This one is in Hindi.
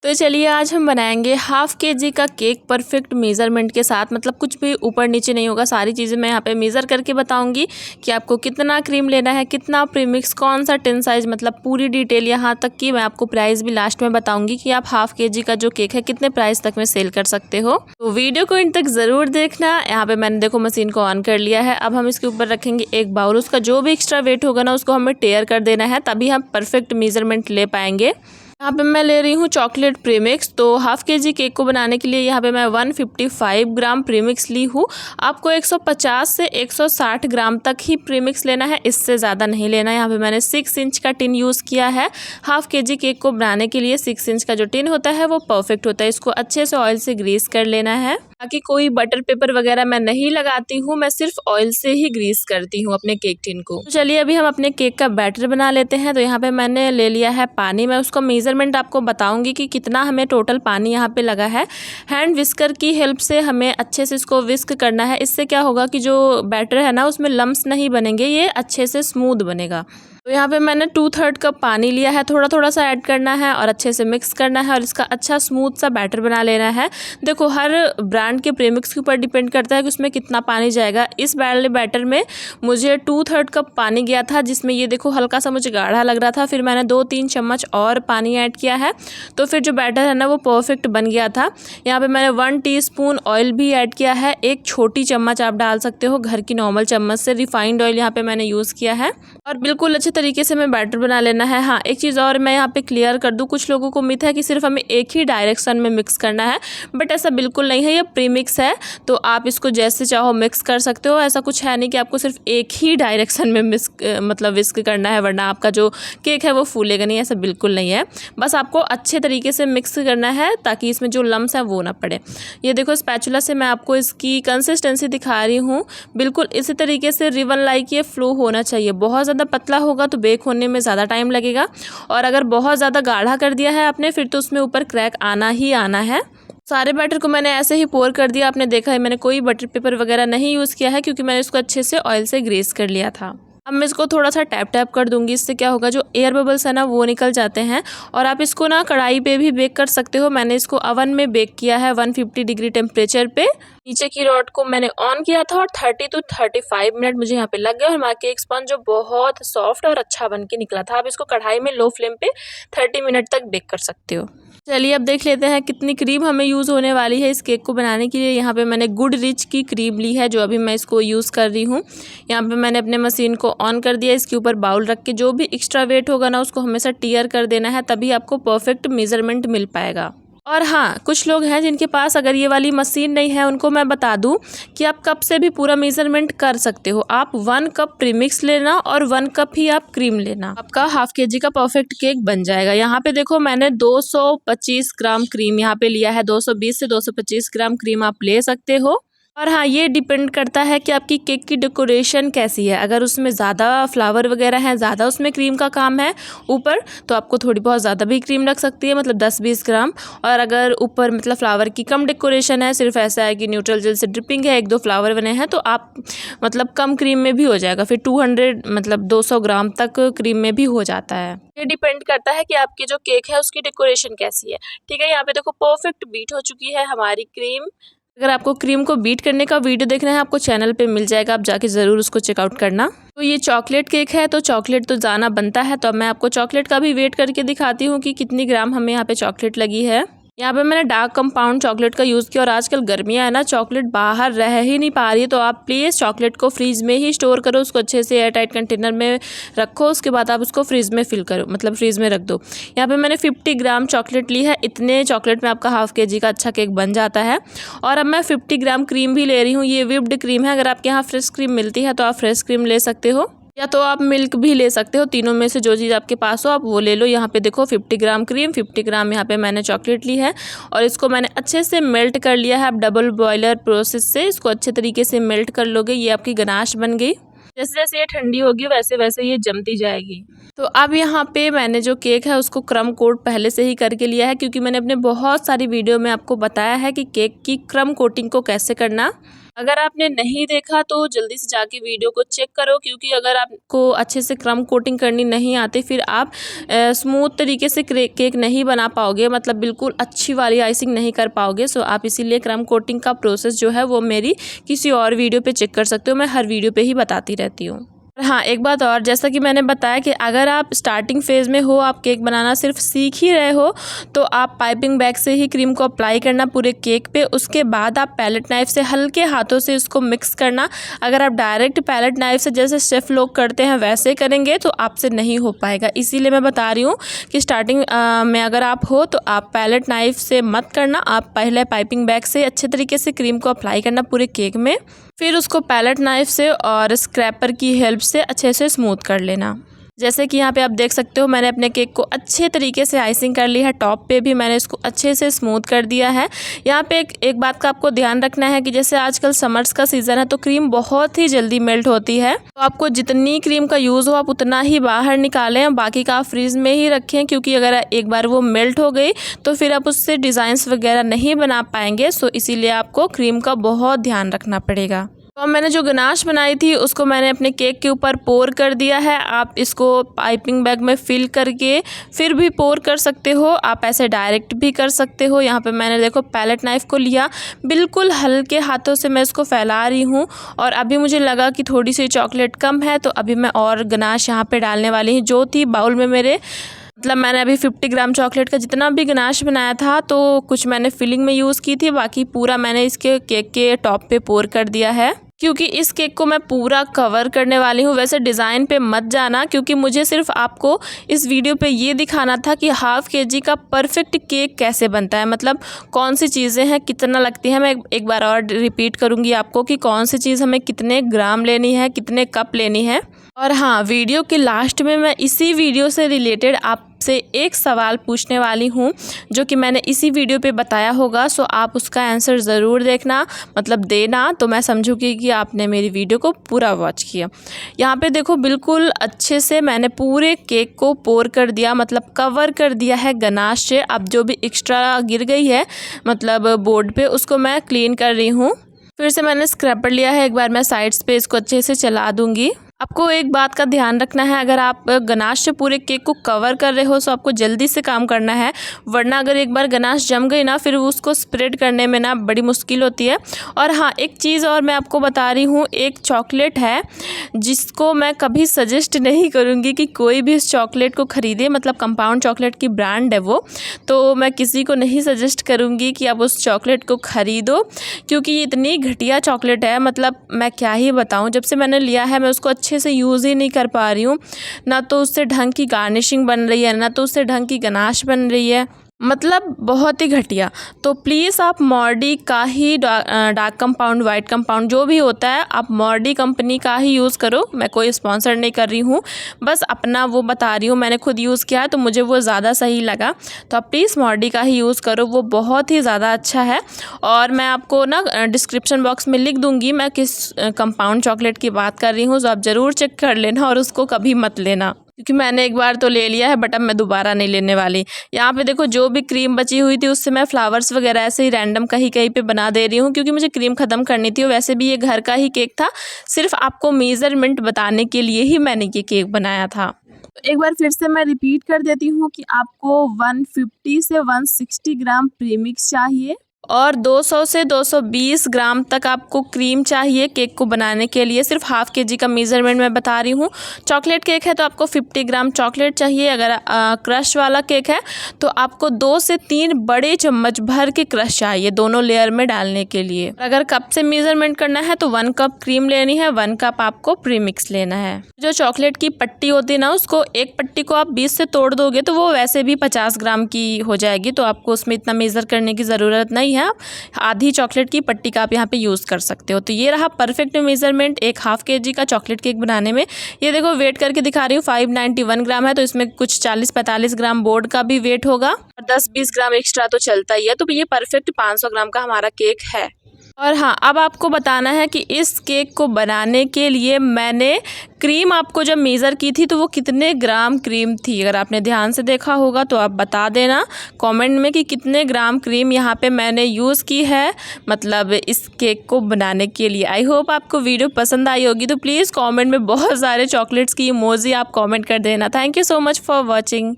तो चलिए आज हम बनाएंगे हाफ केजी का केक परफेक्ट मेज़रमेंट के साथ, मतलब कुछ भी ऊपर नीचे नहीं होगा। सारी चीज़ें मैं यहाँ पे मेज़र करके बताऊंगी कि आपको कितना क्रीम लेना है, कितना प्रीमिक्स, कौन सा टिन साइज़, मतलब पूरी डिटेल, यहाँ तक कि मैं आपको प्राइस भी लास्ट में बताऊंगी कि आप हाफ केजी का जो केक है कितने प्राइस तक में सेल कर सकते हो। तो वीडियो को इन तक ज़रूर देखना। यहाँ पे मैंने देखो मशीन को ऑन कर लिया है। अब हम इसके ऊपर रखेंगे एक बाउल। उसका जो भी एक्स्ट्रा वेट होगा ना उसको हमें टेयर कर देना है, तभी हम परफेक्ट मेज़रमेंट ले पाएंगे। यहाँ पे मैं ले रही हूँ चॉकलेट प्रीमिक्स। तो हाफ केजी केक को बनाने के लिए यहाँ पे मैं 155 ग्राम प्रीमिक्स ली हूँ। आपको 150 से 160 ग्राम तक ही प्रीमिक्स लेना है, इससे ज़्यादा नहीं लेना है। यहाँ पे मैंने 6 इंच का टिन यूज़ किया है। हाफ केजी केक को बनाने के लिए 6 इंच का जो टिन होता है वो परफेक्ट होता है। इसको अच्छे से ऑयल से ग्रीस कर लेना है। बाकी कोई बटर पेपर वगैरह मैं नहीं लगाती हूँ, मैं सिर्फ ऑयल से ही ग्रीस करती हूँ अपने केक टिन को। तो चलिए अभी हम अपने केक का बैटर बना लेते हैं। तो यहाँ पे मैंने ले लिया है पानी। मैं उसका मेजरमेंट आपको बताऊंगी कि कितना हमें टोटल पानी यहाँ पे लगा है। हैंड विस्कर की हेल्प से हमें अच्छे से इसको विस्क करना है। इससे क्या होगा कि जो बैटर है ना उसमें लम्स नहीं बनेंगे, ये अच्छे से स्मूथ बनेगा। तो यहाँ पे मैंने 2/3 कप पानी लिया है। थोड़ा थोड़ा सा ऐड करना है और अच्छे से मिक्स करना है और इसका अच्छा स्मूथ सा बैटर बना लेना है। देखो हर ब्रांड के प्रीमिक्स के ऊपर डिपेंड करता है कि उसमें कितना पानी जाएगा। इस वाले बैटर में मुझे 2/3 कप पानी गया था, जिसमें ये देखो हल्का सा मुझे गाढ़ा लग रहा था। फिर मैंने 2-3 चम्मच और पानी ऐड किया है, तो फिर जो बैटर है ना वो परफेक्ट बन गया था। यहाँ पे मैंने 1 टीस्पून ऑयल भी ऐड किया है। एक छोटी चम्मच आप डाल सकते हो घर की नॉर्मल चम्मच से। रिफाइंड ऑयल यहाँ पे मैंने यूज़ किया है और बिल्कुल अच्छे तरीके से मैं बैटर बना लेना है। हाँ, एक चीज़ और मैं यहाँ पे क्लियर कर दूँ, कुछ लोगों को उम्मीद है कि सिर्फ हमें एक ही डायरेक्शन में मिक्स करना है, बट ऐसा बिल्कुल नहीं है। ये प्रीमिक्स है तो आप इसको जैसे चाहो मिक्स कर सकते हो। ऐसा कुछ है नहीं कि आपको सिर्फ एक ही डायरेक्शन में मतलब विस्क करना है, वरना आपका जो केक है वो फूलेगा नहीं। ऐसा बिल्कुल नहीं है, बस आपको अच्छे तरीके से मिक्स करना है ताकि इसमें जो लम्स है वो ना पड़े। ये देखो स्पैचुला से मैं आपको इसकी कंसिस्टेंसी दिखा रही हूँ। बिल्कुल इसी तरीके से रिबन लाइक ये फ्लो होना चाहिए। बहुत ज़्यादा पतला होगा तो बेक होने में ज़्यादा टाइम लगेगा, और अगर बहुत ज़्यादा गाढ़ा कर दिया है आपने फिर तो उसमें ऊपर क्रैक आना ही आना है। सारे बैटर को मैंने ऐसे ही पोर कर दिया। आपने देखा है मैंने कोई बटर पेपर वगैरह नहीं यूज़ किया है, क्योंकि मैंने इसको अच्छे से ऑयल से ग्रीस कर लिया था। अब मैं इसको थोड़ा सा टैप टैप कर दूंगी। इससे क्या होगा, जो एयर बबल्स है ना वो निकल जाते हैं। और आप इसको ना कढ़ाई पे भी बेक कर सकते हो। मैंने इसको अवन में बेक किया है 150 डिग्री टेम्परेचर पे। नीचे की रॉड को मैंने ऑन किया था और 30 to 35 मिनट मुझे यहाँ पे लग गए और हमारा केक स्पंज जो बहुत सॉफ्ट और अच्छा बन के निकला था। आप इसको कढ़ाई में लो फ्लेम पे 30 मिनट तक बेक कर सकते हो। चलिए अब देख लेते हैं कितनी क्रीम हमें यूज़ होने वाली है इस केक को बनाने के लिए। यहाँ पे मैंने गुड रिच की क्रीम ली है, जो अभी मैं इसको यूज़ कर रही हूँ। यहाँ पे मैंने अपने मशीन को ऑन कर दिया। इसके ऊपर बाउल रख के जो भी एक्स्ट्रा वेट होगा ना उसको हमेशा टीयर कर देना है, तभी आपको परफेक्ट मेजरमेंट मिल पाएगा। और हाँ, कुछ लोग हैं जिनके पास अगर ये वाली मशीन नहीं है, उनको मैं बता दूं कि आप कप से भी पूरा मेजरमेंट कर सकते हो। आप 1 कप प्रीमिक्स लेना और 1 कप ही आप क्रीम लेना, आपका हाफ केजी का परफेक्ट केक बन जाएगा। यहाँ पे देखो मैंने 225 ग्राम क्रीम यहाँ पे लिया है। 220 से 225 ग्राम क्रीम आप ले सकते हो। और हाँ, ये डिपेंड करता है कि आपकी केक की डेकोरेशन कैसी है। अगर उसमें ज़्यादा फ्लावर वगैरह हैं, ज़्यादा उसमें क्रीम का काम है ऊपर, तो आपको थोड़ी बहुत ज़्यादा भी क्रीम लग सकती है, मतलब 10-20 ग्राम। और अगर ऊपर मतलब फ्लावर की कम डेकोरेशन है, सिर्फ ऐसा है कि न्यूट्रल जेल से ड्रिपिंग है, 1-2 फ्लावर बने हैं, तो आप मतलब कम क्रीम में भी हो जाएगा। फिर 200 मतलब 200 ग्राम तक क्रीम में भी हो जाता है। ये डिपेंड करता है कि आपकी जो केक है उसकी डेकोरेशन कैसी है। ठीक है, यहाँ पे देखो परफेक्ट बीट हो चुकी है हमारी क्रीम। अगर आपको क्रीम को बीट करने का वीडियो देखना है, आपको चैनल पे मिल जाएगा, आप जाके ज़रूर उसको चेकआउट करना। तो ये चॉकलेट केक है तो चॉकलेट तो जाना बनता है, तो अब मैं आपको चॉकलेट का भी वेट करके दिखाती हूँ कि कितनी ग्राम हमें यहाँ पे चॉकलेट लगी है। यहाँ पे मैंने डार्क कंपाउंड चॉकलेट का यूज़ किया, और आजकल गर्मियाँ है ना, चॉकलेट बाहर रह ही नहीं पा रही है, तो आप प्लीज़ चॉकलेट को फ्रीज में ही स्टोर करो। उसको अच्छे से एयर टाइट कंटेनर में रखो, उसके बाद आप उसको फ्रीज में फिल करो, मतलब फ्रीज में रख दो। यहाँ पे मैंने 50 ग्राम चॉकलेट ली है। इतने चॉकलेट में आपका हाफ केजी का अच्छा केक बन जाता है। और अब मैं 50 ग्राम क्रीम भी ले रही हूँ। ये व्हिप्ड क्रीम है। अगर आपके यहाँ फ्रेश क्रीम मिलती है तो आप फ्रेश क्रीम ले सकते हो, या तो आप मिल्क भी ले सकते हो। तीनों में से जो चीज़ आपके पास हो आप वो ले लो। यहाँ पे देखो 50 ग्राम क्रीम, 50 ग्राम यहाँ पे मैंने चॉकलेट ली है और इसको मैंने अच्छे से मेल्ट कर लिया है। आप डबल बॉयलर प्रोसेस से इसको अच्छे तरीके से मेल्ट कर लोगे। ये आपकी गनाश बन गई। जैसे जैसे ये ठंडी होगी वैसे वैसे ये जमती जाएगी। तो अब यहाँ पे मैंने जो केक है उसको क्रम कोट पहले से ही करके लिया है, क्योंकि मैंने अपने बहुत सारी वीडियो में आपको बताया है कि केक की क्रम कोटिंग को कैसे करना। अगर आपने नहीं देखा तो जल्दी से जाके वीडियो को चेक करो, क्योंकि अगर आपको अच्छे से क्रम कोटिंग करनी नहीं आती फिर आप स्मूथ तरीके से केक नहीं बना पाओगे, मतलब बिल्कुल अच्छी वाली आइसिंग नहीं कर पाओगे। सो आप इसीलिए क्रम कोटिंग का प्रोसेस जो है वो मेरी किसी और वीडियो पे चेक कर सकते हो, मैं हर वीडियो पे ही बताती रहती हूँ। हाँ, एक बात और, जैसा कि मैंने बताया कि अगर आप स्टार्टिंग फेज़ में हो, आप केक बनाना सिर्फ सीख ही रहे हो, तो आप पाइपिंग बैग से ही क्रीम को अप्लाई करना पूरे केक पे। उसके बाद आप पैलेट नाइफ़ से हल्के हाथों से इसको मिक्स करना। अगर आप डायरेक्ट पैलेट नाइफ़ से जैसे शेफ़ लोग करते हैं वैसे करेंगे तो आपसे नहीं हो पाएगा। इसीलिए मैं बता रही हूँ कि स्टार्टिंग में अगर आप हो तो आप पैलेट नाइफ़ से मत करना, आप पहले पाइपिंग बैग से अच्छे तरीके से क्रीम को अप्लाई करना पूरे केक में, फिर उसको पैलेट नाइफ़ से और स्क्रैपर की हेल्प से अच्छे से स्मूथ कर लेना। जैसे कि यहाँ पे आप देख सकते हो मैंने अपने केक को अच्छे तरीके से आइसिंग कर ली है, टॉप पे भी मैंने इसको अच्छे से स्मूथ कर दिया है। यहाँ पे एक बात का आपको ध्यान रखना है कि जैसे आजकल समर्स का सीज़न है तो क्रीम बहुत ही जल्दी मेल्ट होती है, तो आपको जितनी क्रीम का यूज़ हो आप उतना ही बाहर निकालें, बाकी का आप फ्रीज़ में ही रखें, क्योंकि अगर एक बार वो मेल्ट हो गई तो फिर आप उससे डिज़ाइंस वगैरह नहीं बना पाएंगे। सो इसीलिए आपको क्रीम का बहुत ध्यान रखना पड़ेगा। तो मैंने जो गनाश बनाई थी उसको मैंने अपने केक के ऊपर पोर कर दिया है। आप इसको पाइपिंग बैग में फिल करके फिर भी पोर कर सकते हो, आप ऐसे डायरेक्ट भी कर सकते हो। यहाँ पे मैंने देखो पैलेट नाइफ़ को लिया, बिल्कुल हल्के हाथों से मैं इसको फैला रही हूँ, और अभी मुझे लगा कि थोड़ी सी चॉकलेट कम है तो अभी मैं और गनाश यहाँ पे डालने वाली हूँ। जो थी बाउल में मेरे, मतलब मैंने अभी 50 ग्राम चॉकलेट का जितना भी गनाश बनाया था तो कुछ मैंने फिलिंग में यूज़ की थी, बाकी पूरा मैंने इसके केक के टॉप पे पोर कर दिया है, क्योंकि इस केक को मैं पूरा कवर करने वाली हूँ। वैसे डिज़ाइन पे मत जाना, क्योंकि मुझे सिर्फ आपको इस वीडियो पे ये दिखाना था कि हाफ़ केजी का परफेक्ट केक कैसे बनता है, मतलब कौन सी चीज़ें हैं, कितना लगती है। मैं एक बार और रिपीट करूँगी आपको कि कौन सी चीज़ हमें कितने ग्राम लेनी है, कितने कप लेनी है। और हाँ, वीडियो के लास्ट में मैं इसी वीडियो से रिलेटेड आपसे एक सवाल पूछने वाली हूँ जो कि मैंने इसी वीडियो पे बताया होगा। सो आप उसका आंसर ज़रूर देखना, मतलब देना, तो मैं समझूँगी कि आपने मेरी वीडियो को पूरा वॉच किया। यहाँ पे देखो बिल्कुल अच्छे से मैंने पूरे केक को पोर कर दिया, मतलब कवर कर दिया है गनाश से। अब जो भी एक्स्ट्रा गिर गई है मतलब बोर्ड पे, उसको मैं क्लीन कर रही हूँ। फिर से मैंने स्क्रैपर लिया है, एक बार मैं साइड्स पे इसको अच्छे से चला दूँगी। आपको एक बात का ध्यान रखना है, अगर आप गनाश से पूरे केक को कवर कर रहे हो तो आपको जल्दी से काम करना है, वरना अगर एक बार गनाश जम गई ना फिर उसको स्प्रेड करने में ना बड़ी मुश्किल होती है। और हाँ, एक चीज़ और मैं आपको बता रही हूँ, एक चॉकलेट है जिसको मैं कभी सजेस्ट नहीं करूँगी कि कोई भी इस चॉकलेट को ख़रीदे, मतलब कंपाउंड चॉकलेट की ब्रांड है वो, तो मैं किसी को नहीं सजेस्ट करूँगी कि आप उस चॉकलेट को ख़रीदो, क्योंकि ये इतनी घटिया चॉकलेट है, मतलब मैं क्या ही बताऊँ। जब से मैंने लिया है मैं उसको अच्छे से यूज़ ही नहीं कर पा रही हूँ, ना तो उससे ढंग की गार्निशिंग बन रही है, ना तो उससे ढंग की गनाश बन रही है, मतलब बहुत ही घटिया। तो प्लीज़ आप मॉर्डी का ही डार्क कंपाउंड, वाइट कंपाउंड जो भी होता है, आप मॉर्डी कंपनी का ही यूज़ करो। मैं कोई स्पॉन्सर नहीं कर रही हूँ, बस अपना वो बता रही हूँ, मैंने खुद यूज़ किया है तो मुझे वो ज़्यादा सही लगा। तो आप प्लीज़ मॉर्डी का ही यूज़ करो, वो बहुत ही ज़्यादा अच्छा है। और मैं आपको ना डिस्क्रिप्शन बॉक्स में लिख दूँगी मैं किस कंपाउंड चॉकलेट की बात कर रही हूँ, तो आप ज़रूर चेक कर लेना और उसको कभी मत लेना, क्योंकि मैंने एक बार तो ले लिया है बट अब मैं दोबारा नहीं लेने वाली। यहाँ पे देखो जो भी क्रीम बची हुई थी उससे मैं फ्लावर्स वगैरह ऐसे ही रैंडम कहीं कहीं पे बना दे रही हूँ, क्योंकि मुझे क्रीम ख़त्म करनी थी। वैसे भी ये घर का ही केक था, सिर्फ आपको मेज़रमेंट बताने के लिए ही मैंने ये केक बनाया था। तो एक बार फिर से मैं रिपीट कर देती हूँ कि आपको 150 से 160 ग्राम प्रीमिक्स चाहिए और 200 से 220 ग्राम तक आपको क्रीम चाहिए केक को बनाने के लिए। सिर्फ हाफ़ केजी का मेज़रमेंट मैं बता रही हूँ। चॉकलेट केक है तो आपको 50 ग्राम चॉकलेट चाहिए। अगर क्रश वाला केक है तो आपको 2 से 3 बड़े चम्मच भर के क्रश चाहिए दोनों लेयर में डालने के लिए। अगर कप से मेज़रमेंट करना है तो 1 कप क्रीम लेनी है, 1 कप आपको प्रीमिक्स लेना है। जो चॉकलेट की पट्टी होती है ना, उसको एक पट्टी को आप 20 से तोड़ दोगे तो वो वैसे भी 50 ग्राम की हो जाएगी, तो आपको उसमें इतना मेज़र करने की ज़रूरत नहीं है। आधी चॉकलेट की पट्टी का आप यहाँ पे यूज़ कर सकते हो। तो ये रहा परफेक्ट मेज़रमेंट एक हाफ़ केजी का चॉकलेट केक बनाने में। ये देखो वेट करके दिखा रही हूँ, 591 ग्राम है, तो इसमें कुछ 40-45 ग्राम बोर्ड का भी वेट होगा और 10-20 ग्राम एक्स्ट्रा तो चलता ही है। तो ये परफेक्ट 500 ग्राम का हमारा केक है। और हाँ, अब आपको बताना है कि इस केक को बनाने के लिए मैंने क्रीम आपको जब मेज़र की थी तो वो कितने ग्राम क्रीम थी। अगर आपने ध्यान से देखा होगा तो आप बता देना कमेंट में कि कितने ग्राम क्रीम यहाँ पे मैंने यूज़ की है, मतलब इस केक को बनाने के लिए। आई होप आपको वीडियो पसंद आई होगी, तो प्लीज़ कमेंट में बहुत सारे चॉकलेट्स की इमोजी आप कमेंट कर देना। Thank you so much for watching.